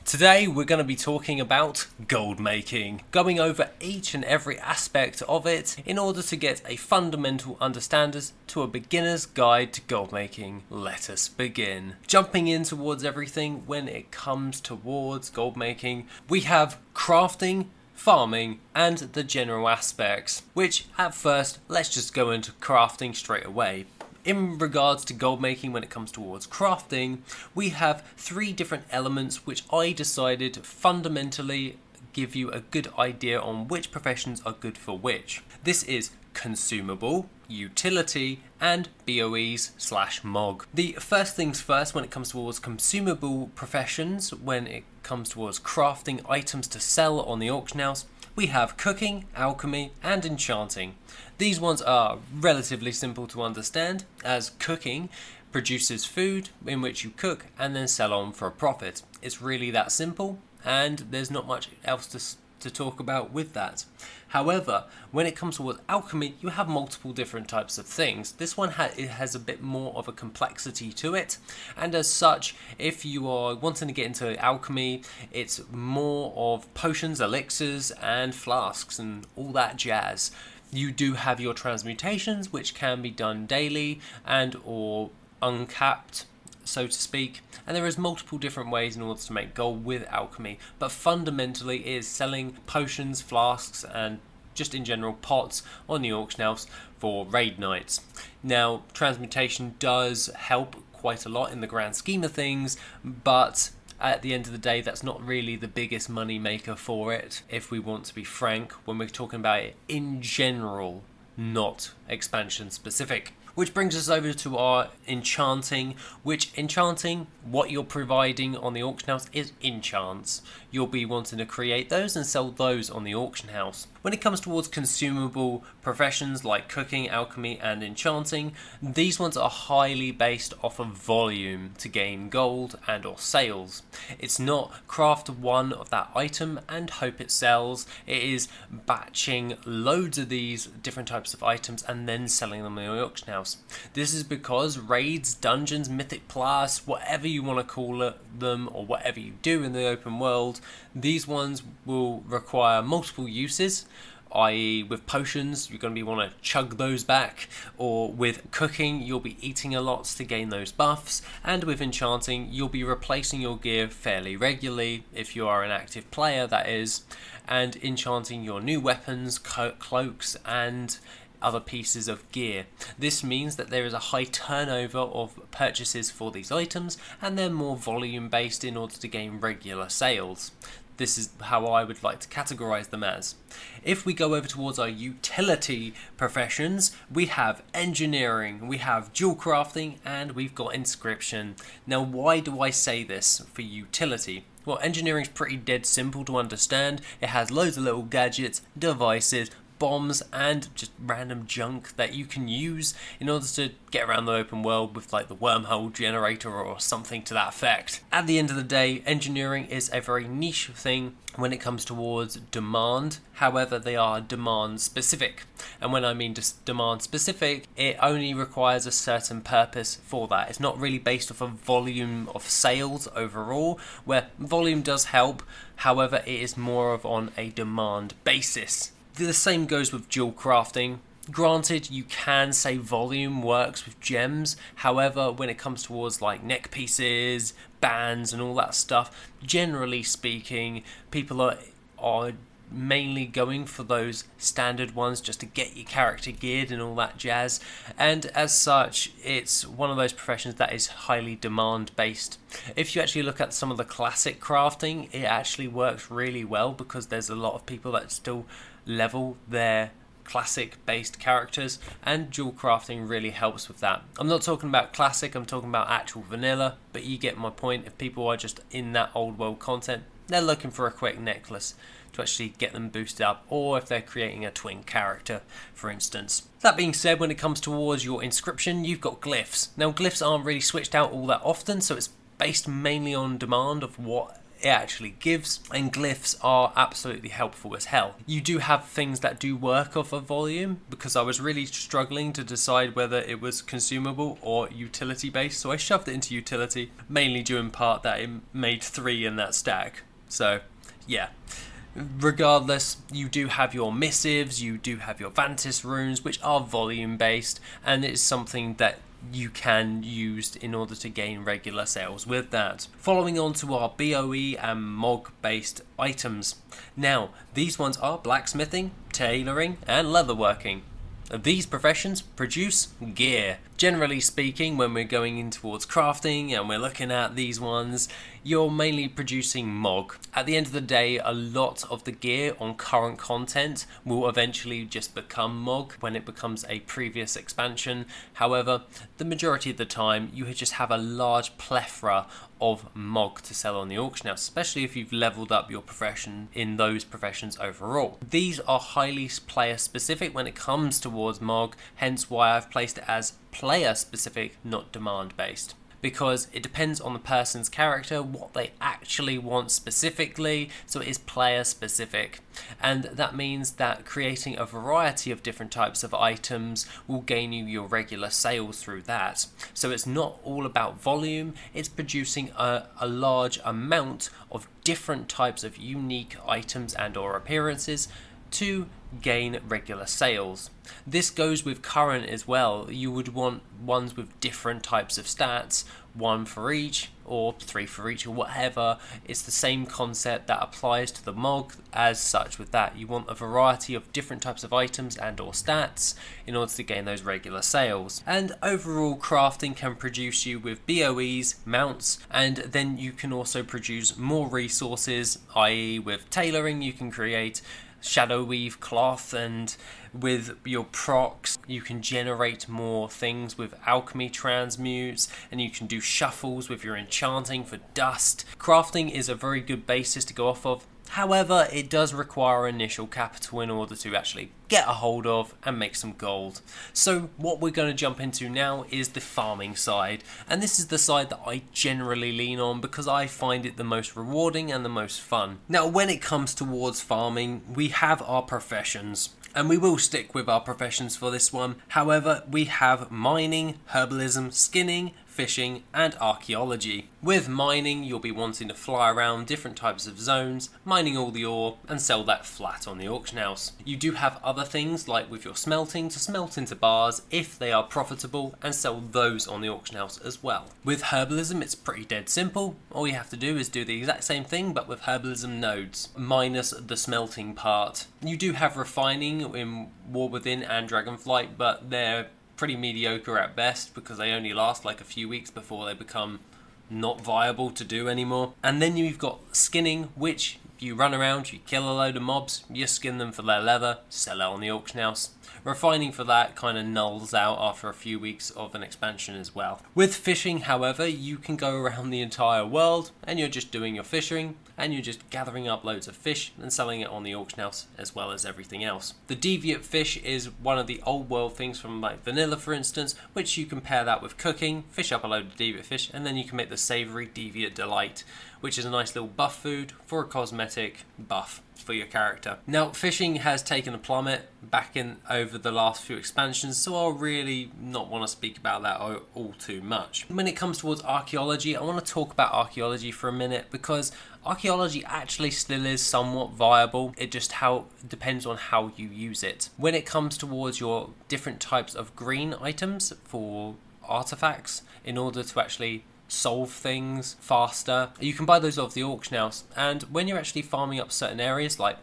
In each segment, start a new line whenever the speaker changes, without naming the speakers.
Today we're going to be talking about gold making, going over each and every aspect of it in order to get a fundamental understanding to a beginner's guide to gold making. Let us begin. Jumping in towards everything when it comes towards gold making, we have crafting, farming and the general aspects, which at first let's just go into crafting straight away. In regards to gold making, when it comes towards crafting, we have three different elements which I decided fundamentally give you a good idea on which professions are good for which. This is consumable, utility and BOEs/MOG. The first things first, when it comes towards consumable professions, when it comes towards crafting items to sell on the auction house, we have cooking, alchemy and enchanting. These ones are relatively simple to understand, as cooking produces food in which you cook and then sell on for a profit. It's really that simple and there's not much else to talk about with that. However, when it comes towards alchemy, you have multiple different types of things. This one has a bit more of a complexity to it, and as such, if you are wanting to get into alchemy, it's more of potions, elixirs and flasks and all that jazz. You do have your transmutations, which can be done daily and or uncapped, so to speak, and there is multiple different ways in order to make gold with alchemy, but fundamentally it is selling potions, flasks and just in general pots on the auction house for raid nights. Now, transmutation does help quite a lot in the grand scheme of things, but at the end of the day, that's not really the biggest money maker for it, if we want to be frank, when we're talking about it in general, not expansion specific. Which brings us over to our enchanting, what you're providing on the auction house is enchants. You'll be wanting to create those and sell those on the auction house. When it comes towards consumable professions like cooking, alchemy and enchanting, these ones are highly based off of volume to gain gold and or sales. It's not craft one of that item and hope it sells. It is batching loads of these different types of items and then selling them in the auction house. This is because raids, dungeons, mythic plus, whatever you want to call them or whatever you do in the open world, these ones will require multiple uses, i.e. with potions you're going to want to chug those back, or with cooking you'll be eating a lot to gain those buffs, and with enchanting you'll be replacing your gear fairly regularly if you are an active player, that is, and enchanting your new weapons, cloaks and other pieces of gear. This means that there is a high turnover of purchases for these items and they're more volume based in order to gain regular sales. This is how I would like to categorize them as. If we go over towards our utility professions, we have engineering, we have jewel crafting and we've got inscription. Now why do I say this for utility? Well, engineering is pretty dead simple to understand. It has loads of little gadgets, devices, bombs and just random junk that you can use in order to get around the open world with like the wormhole generator or something to that effect. At the end of the day, engineering is a very niche thing when it comes towards demand. However, they are demand specific, and when I mean demand specific, it only requires a certain purpose for that. It's not really based off of volume of sales overall, where volume does help, however it is more of on a demand basis. The same goes with jewel crafting. Granted, you can say volume works with gems, however, when it comes towards like neck pieces, bands and all that stuff, generally speaking, people are mainly going for those standard ones just to get your character geared and all that jazz, and as such it's one of those professions that is highly demand based. If you actually look at some of the classic crafting, it actually works really well because there's a lot of people that still level their classic based characters, and jewel crafting really helps with that. I'm not talking about classic, I'm talking about actual vanilla, but you get my point. If people are just in that old world content, they're looking for a quick necklace to actually get them boosted up, or if they're creating a twin character, for instance. That being said, when it comes towards your inscription, you've got glyphs. Now, glyphs aren't really switched out all that often, so it's based mainly on demand of what it actually gives, and glyphs are absolutely helpful as hell. You do have things that do work off of volume, because I was really struggling to decide whether it was consumable or utility based, so I shoved it into utility, mainly due in part that it made 3 in that stack. So yeah, regardless, you do have your missives, you do have your Vantis runes, which are volume based, and it's something that you can use in order to gain regular sales with that. Following on to our BOE and MOG based items. Now, these ones are blacksmithing, tailoring, and leatherworking. These professions produce gear. Generally speaking, when we're going in towards crafting and we're looking at these ones, you're mainly producing MOG. At the end of the day, a lot of the gear on current content will eventually just become MOG when it becomes a previous expansion. However, the majority of the time, you just have a large plethora of MOG to sell on the auction house, especially if you've leveled up your profession in those professions overall. These are highly player specific when it comes towards MOG, hence why I've placed it as player specific, not demand based, because it depends on the person's character, what they actually want specifically, so it is player specific. And that means that creating a variety of different types of items will gain you your regular sales through that. So it's not all about volume, it's producing a large amount of different types of unique items and or appearances to gain regular sales. This goes with current as well. You would want ones with different types of stats, 1 for each or 3 for each or whatever. It's the same concept that applies to the MOG as such with that. You want a variety of different types of items and or stats in order to gain those regular sales. And overall crafting can produce you with BOEs, mounts, and then you can also produce more resources, i.e. with tailoring you can create shadow weave cloth, and with your procs you can generate more things with alchemy transmutes, and you can do shuffles with your enchanting for dust. Crafting is a very good basis to go off of. However, it does require initial capital in order to actually get a hold of and make some gold. So what we're going to jump into now is the farming side, and this is the side that I generally lean on because I find it the most rewarding and the most fun. Now when it comes towards farming, we have our professions, and we will stick with our professions for this one. However, we have mining, herbalism, skinning, fishing, and archaeology. With mining, you'll be wanting to fly around different types of zones, mining all the ore, and sell that flat on the auction house. You do have other things like with your smelting to smelt into bars if they are profitable and sell those on the auction house as well. With herbalism, it's pretty dead simple. All you have to do is do the exact same thing but with herbalism nodes, minus the smelting part. You do have refining in War Within and Dragonflight, but they're pretty mediocre at best because they only last like a few weeks before they become not viable to do anymore. And then you've got skinning, which you run around, you kill a load of mobs, you skin them for their leather, sell it on the auction house. Refining for that kind of nulls out after a few weeks of an expansion as well. With fishing, however, you can go around the entire world and you're just doing your fishing and you're just gathering up loads of fish and selling it on the auction house as well as everything else. The deviate fish is one of the old world things from like vanilla, for instance, which you can pair that with cooking, fish up a load of deviate fish, and then you can make the savoury deviate delight, which is a nice little buff food for a cosmetic buff for your character. Now fishing has taken a plummet back in over the last few expansions, so I'll really not want to speak about that all too much. When it comes towards archaeology, I want to talk about archaeology for a minute because archaeology actually still is somewhat viable. It just depends on how you use it. When it comes towards your different types of green items for artifacts, in order to actually solve things faster, you can buy those off the auction house. And when you're actually farming up certain areas, like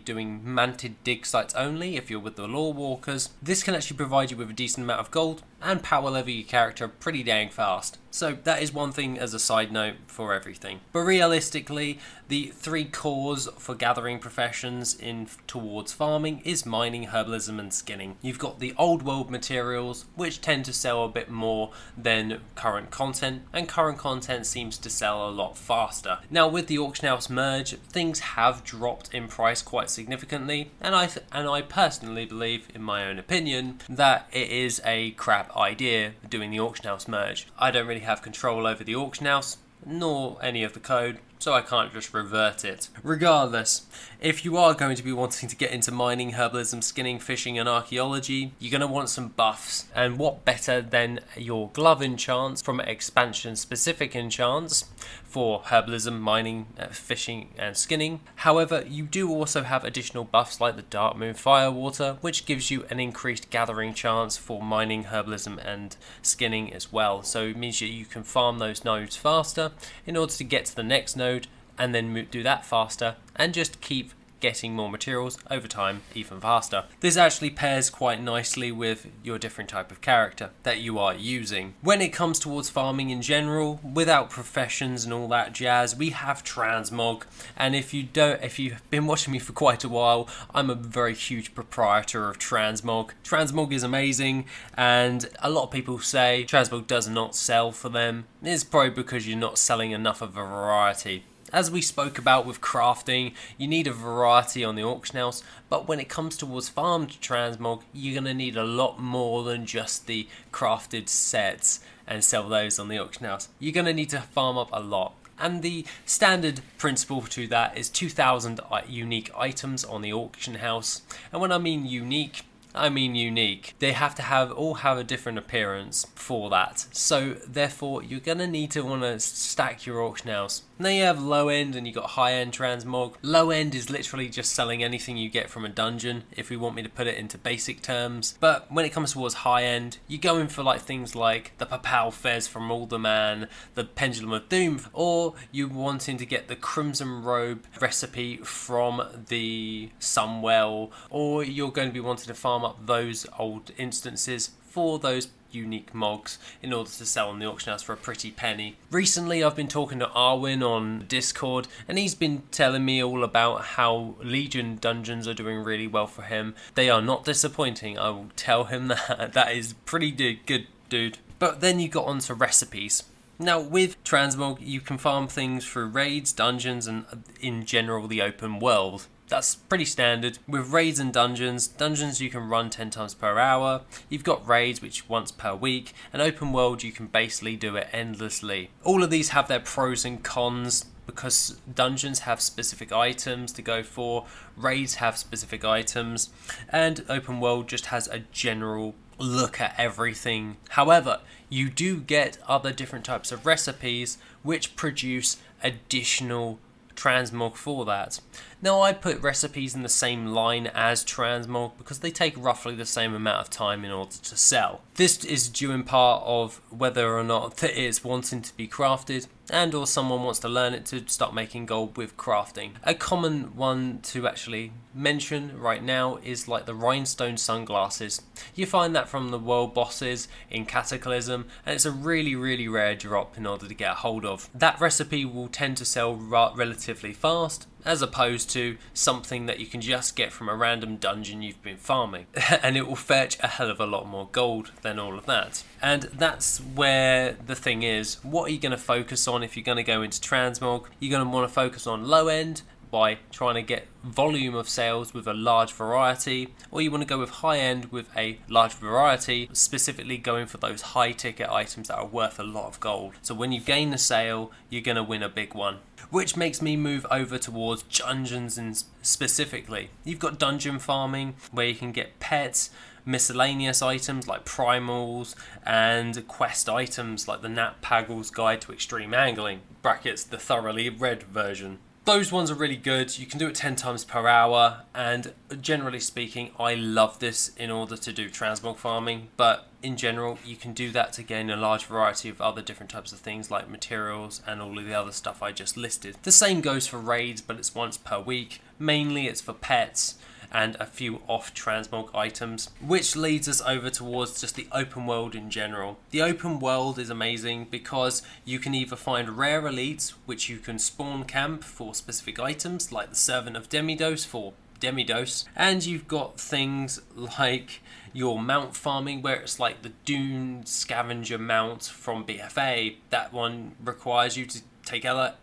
doing manted dig sites only if you're with the law walkers, this can actually provide you with a decent amount of gold and power level your character pretty dang fast. So that is one thing as a side note for everything. But realistically, the 3 cores for gathering professions in towards farming is mining, herbalism, and skinning. You've got the old world materials, which tend to sell a bit more than current content, and current content seems to sell a lot faster. Now with the auction house merge, things have dropped in price quite significantly, and I personally believe, in my own opinion, that it is a crap idea doing the auction house merge. I don't really have control over the auction house nor any of the code, so I can't just revert it. Regardless, if you are going to be wanting to get into mining, herbalism, skinning, fishing and archaeology, you're going to want some buffs, and what better than your glove enchants from expansion specific enchants for herbalism, mining, fishing and skinning. However, you do also have additional buffs like the Dark Moon Firewater, which gives you an increased gathering chance for mining, herbalism and skinning as well. So it means that you can farm those nodes faster in order to get to the next node and then do that faster and just keep getting more materials over time even faster. This actually pairs quite nicely with your different type of character that you are using. When it comes towards farming in general, without professions and all that jazz, we have transmog, and if you've been watching me for quite a while, I'm a very huge proprietor of transmog. Transmog is amazing, and a lot of people say transmog does not sell for them. It's probably because you're not selling enough of a variety. As we spoke about with crafting, you need a variety on the auction house, but when it comes towards farmed transmog, you're going to need a lot more than just the crafted sets and sell those on the auction house. You're going to need to farm up a lot. And the standard principle to that is 2,000 unique items on the auction house. And when I mean unique, I mean unique. They have to all have a different appearance for that. So therefore you're gonna need to wanna stack your auction house. Now you have low end and you got high end transmog. Low end is literally just selling anything you get from a dungeon, if we want me to put it into basic terms. But when it comes towards high end, you're going for like things like the Papal Fez from Alderman, the Pendulum of Doom, or you wanting to get the Crimson Robe recipe from the Sunwell, or you're going to be wanting to farm up those old instances for those unique mogs in order to sell on the auction house for a pretty penny. Recently I've been talking to Arwin on Discord, and he's been telling me all about how Legion dungeons are doing really well for him. They are not disappointing, I will tell him that. That is pretty good, dude. But then you got onto recipes. Now with transmog you can farm things through raids, dungeons and in general the open world. That's pretty standard. With raids and dungeons you can run 10 times per hour, you've got raids which once per week, and open world you can basically do it endlessly. All of these have their pros and cons, because dungeons have specific items to go for, raids have specific items, and open world just has a general look at everything. However, you do get other different types of recipes which produce additional transmog for that. Now I put recipes in the same line as transmog because they take roughly the same amount of time in order to sell. This is due in part of whether or not it is wanting to be crafted, and or someone wants to learn it to start making gold with crafting. A common one to actually mention right now is like the rhinestone sunglasses. You find that from the world bosses in Cataclysm, and it's a really rare drop in order to get a hold of. That recipe will tend to sell relatively fast, as opposed to something that you can just get from a random dungeon you've been farming. And it will fetch a hell of a lot more gold than all of that. And that's where the thing is, what are you going to focus on if you're going to go into transmog? You're going to want to focus on low end by trying to get volume of sales with a large variety, or you want to go with high end with a large variety, specifically going for those high ticket items that are worth a lot of gold. So when you gain the sale, you're going to win a big one. Which makes me move over towards dungeons and specifically. You've got dungeon farming where you can get pets, miscellaneous items like primals, and quest items like the Nat Pagel's Guide to Extreme Angling, brackets the thoroughly read version. Those ones are really good. You can do it 10 times per hour, and generally speaking I love this in order to do transmog farming, but in general you can do that to gain a large variety of other different types of things like materials and all of the other stuff I just listed. The same goes for raids, but it's once per week. Mainly it's for pets and a few off transmog items, which leads us over towards just the open world in general. The open world is amazing because you can either find rare elites, which you can spawn camp for specific items, like the Servant of Demidos for Demidos, and you've got things like your mount farming, where it's like the Dune Scavenger mount from BFA. That one requires you to take out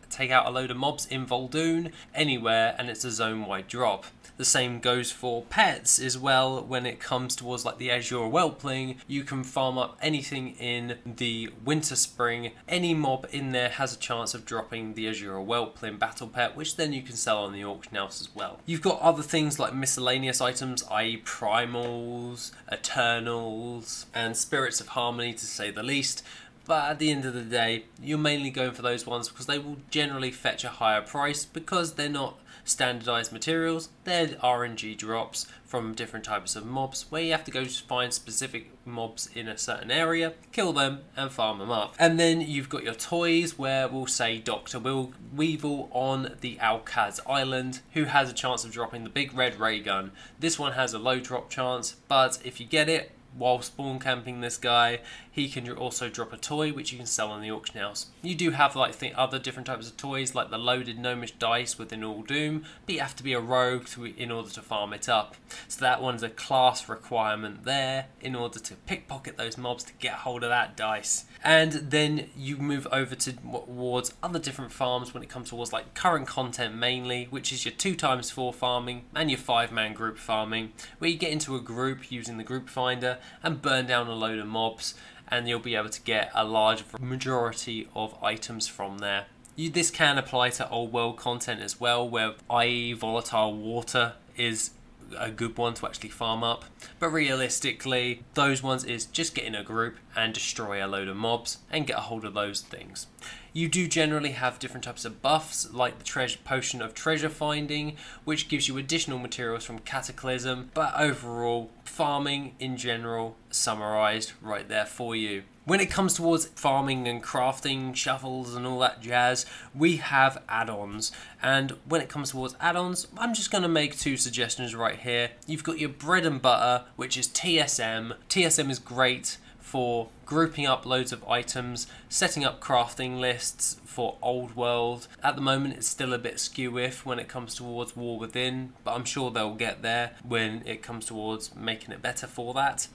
a load of mobs in Vol'dun, anywhere, and it's a zone-wide drop. The same goes for pets as well. When it comes towards like the 𝐆𝐀𝐿 𝐕𝐴𝐻, you can farm up anything in the winter spring. Any mob in there has a chance of dropping the 𝐆𝐀𝐿 𝐕𝐴𝐻 battle pet, which then you can sell on the auction house as well. You've got other things like miscellaneous items, i.e. primals, eternals, and spirits of harmony, to say the least. But at the end of the day, you're mainly going for those ones because they will generally fetch a higher price because they're not standardized materials. They're RNG drops from different types of mobs where you have to go to find specific mobs in a certain area, kill them and farm them up. And then you've got your toys where we'll say Dr. Weevil on the 𝐆𝐀𝐿 Island, who has a chance of dropping the big red ray gun. This one has a low drop chance, but if you get it while spawn camping this guy, he can also drop a toy which you can sell on the auction house. You do have like the other different types of toys like the loaded gnomish dice within All Doom, but you have to be a rogue in order to farm it up. So that one's a class requirement there in order to pickpocket those mobs to get hold of that dice. And then you move over towards other different farms when it comes towards like current content mainly, which is your 2x4 farming and your 5-man group farming, where you get into a group using the group finder and burn down a load of mobs, and you'll be able to get a large majority of items from there. This can apply to old world content as well, where i.e. volatile water is a good one to actually farm up, but realistically those ones is just get in a group and destroy a load of mobs and get a hold of those things. You do generally have different types of buffs like the potion of treasure finding, which gives you additional materials from Cataclysm, but overall farming in general summarized right there for you. When it comes towards farming and crafting, shovels and all that jazz, we have add-ons. And when it comes towards add-ons, I'm just going to make 2 suggestions right here. You've got your bread and butter, which is TSM. TSM is great for grouping up loads of items, setting up crafting lists for old world. At the moment it's still a bit skew-if when it comes towards War Within, but I'm sure they'll get there when it comes towards making it better for that.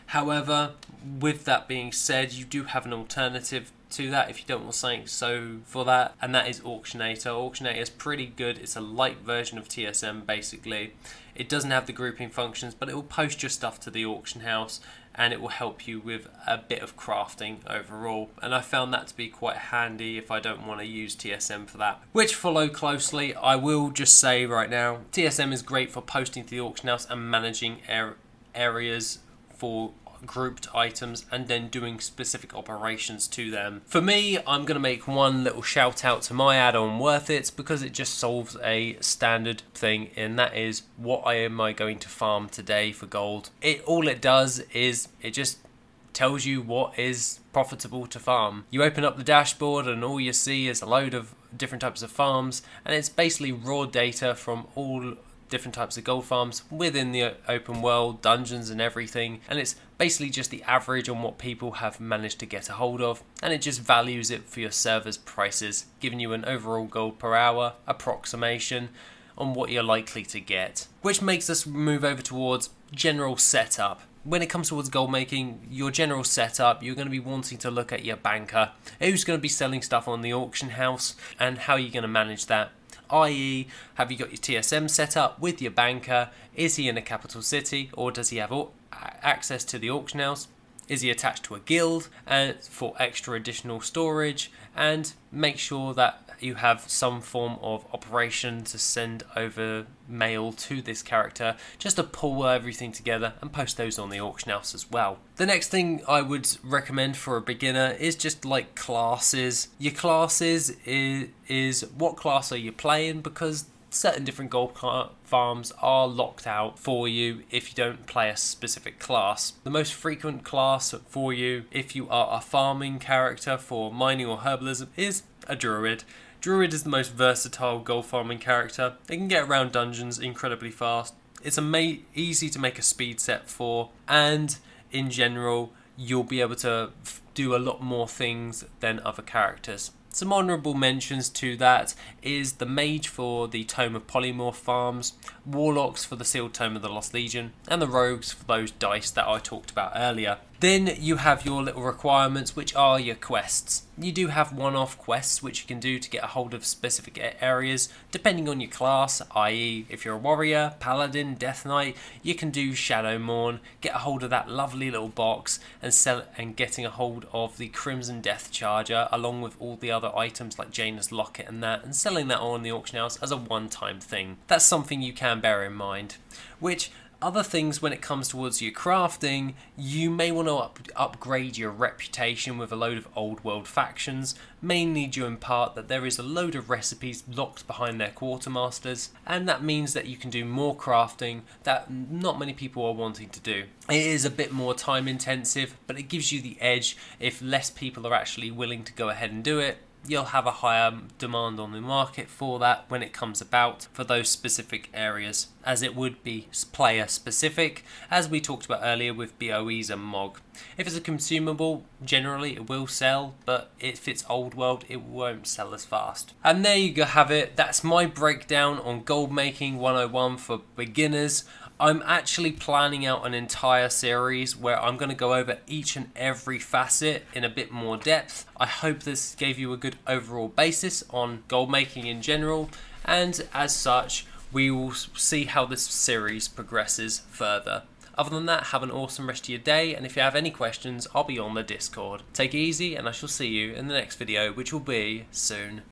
However, with that being said, you do have an alternative to that if you don't want something so for that, and that is Auctionator. Auctionator is pretty good. It's a light version of TSM basically. It doesn't have the grouping functions, but it will post your stuff to the auction house and it will help you with a bit of crafting overall, and I found that to be quite handy if I don't want to use TSM for that. Which follow closely, I will just say right now, TSM is great for posting to the auction house and managing areas for grouped items and then doing specific operations to them. For me, I'm going to make one little shout out to my add-on 𝐕𝐴𝐻 because it just solves a standard thing, and that is what am I going to farm today for gold. All it does is it just tells you what is profitable to farm. You open up the dashboard and all you see is a load of different types of farms, and it's basically raw data from all different types of gold farms within the open world, dungeons and everything, and it's basically just the average on what people have managed to get a hold of, and it just values it for your server's prices, giving you an overall gold per hour approximation on what you're likely to get. Which makes us move over towards general setup. When it comes towards gold making, your general setup, you're going to be wanting to look at your banker, who's going to be selling stuff on the auction house, and how you're going to manage that. I.e., have you got your TSM set up with your banker? Is he in a capital city, or does he have access to the auction house? Is he attached to a guild for extra additional storage? And make sure that you have some form of operation to send over mail to this character, just to pull everything together and post those on the auction house as well. The next thing I would recommend for a beginner is just like classes. Your classes is what class are you playing, because certain different gold farms are locked out for you if you don't play a specific class. The most frequent class for you if you are a farming character for mining or herbalism is a druid. Druid is the most versatile gold farming character. They can get around dungeons incredibly fast. It's easy to make a speed set for, and in general you'll be able to do a lot more things than other characters. Some honourable mentions to that is the Mage for the Tome of Polymorph farms, Warlocks for the Sealed Tome of the Lost Legion, and the Rogues for those dice that I talked about earlier. Then you have your little requirements, which are your quests. You do have one-off quests which you can do to get a hold of specific areas depending on your class, i.e. if you're a warrior, paladin, death knight, you can do Shadow Mourn, get a hold of that lovely little box and sell it, and getting a hold of the Crimson Death Charger along with all the other items like Jaina's Locket and that, and selling that on the auction house as a one-time thing. That's something you can bear in mind. Which other things, when it comes towards your crafting, you may want to upgrade your reputation with a load of old world factions, mainly due in part that there is a load of recipes locked behind their quartermasters, and that means that you can do more crafting that not many people are wanting to do. It is a bit more time intensive, but it gives you the edge. If less people are actually willing to go ahead and do it, you'll have a higher demand on the market for that when it comes about for those specific areas, as it would be player specific, as we talked about earlier with BOEs and MOG. If it's a consumable, generally it will sell, but if it's old world, it won't sell as fast. And there you go, have it. That's my breakdown on gold making 101 for beginners. I'm actually planning out an entire series where I'm going to go over each and every facet in a bit more depth. I hope this gave you a good overall basis on gold making in general, and as such we will see how this series progresses further. Other than that, have an awesome rest of your day, and if you have any questions, I'll be on the Discord. Take it easy, and I shall see you in the next video, which will be soon.